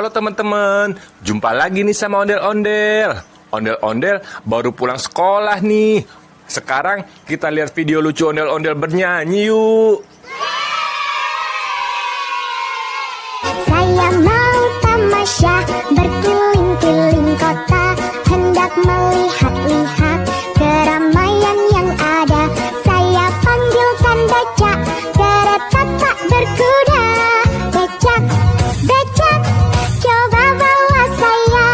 Halo teman-teman, jumpa lagi nih sama Ondel-Ondel. Ondel-Ondel baru pulang sekolah nih. Sekarang kita lihat video lucu Ondel-Ondel bernyanyi yuk. Saya mau tamasya berkeliling-keliling kota, hendak melihat-lihat keramaian yang ada. Saya panggilkan becak, kereta tak berkuda. Becak, becak, coba bawa saya.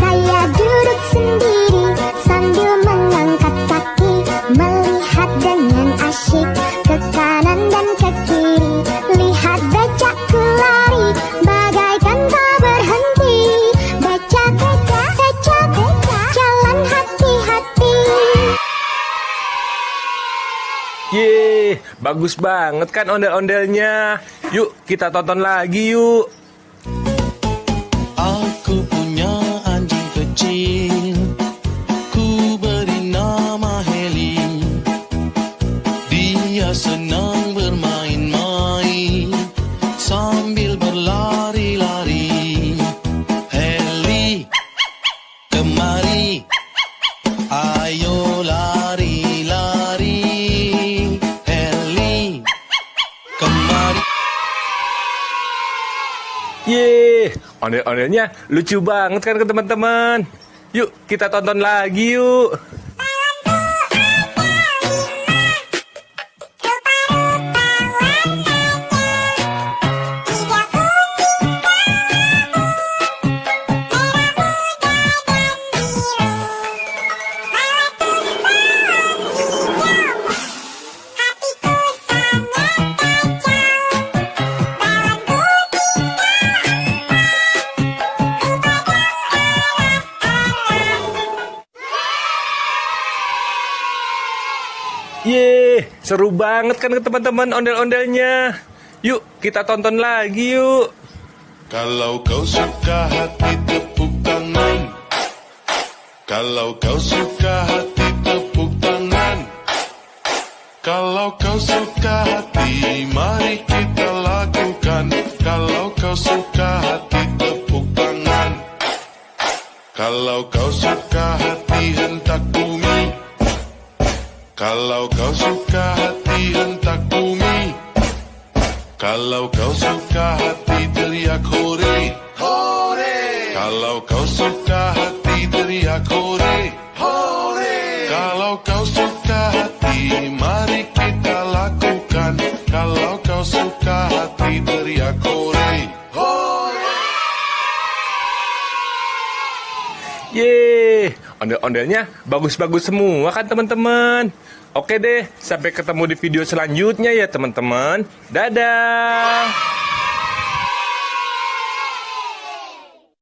Saya duduk sendiri sambil mengangkat kaki, melihat dengan asyik ke kanan dan ke kiri. Lihat becakku lari bagaikan tak berhenti. Becak, becak, becak, becak, jalan hati-hati. Yeay, bagus banget kan ondel-ondelnya. Yuk kita tonton lagi yuk. Aku punya anjing kecil, ku beri nama Heli. Dia senang bermain-main sambil berlari-lari. Heli, kemari, ayo lari-lari. Heli, kemari. Yeay, ondel-ondelnya lucu banget kan ke teman-teman. Yuk kita tonton lagi yuk. Yeay, seru banget kan ke teman-teman ondel-ondelnya. Yuk kita tonton lagi yuk. Kalau kau suka hati tepuk tangan. Kalau kau suka hati tepuk tangan. Kalau kau suka hati mari kita lakukan. Kalau kau suka hati tepuk tangan. Kalau kau suka hati hentak bumi. Kalau kau suka hati hentak bumi. Kalau kau suka hati teriak hore, hore. Kalau kau suka hati teriak hore, hore. Kalau kau suka hati mari kita lakukan. Kalau kau suka hati teriak hore, hore. Yeay, ondel-ondelnya bagus-bagus semua kan teman-teman. Oke deh, sampai ketemu di video selanjutnya ya teman-teman. Dadah.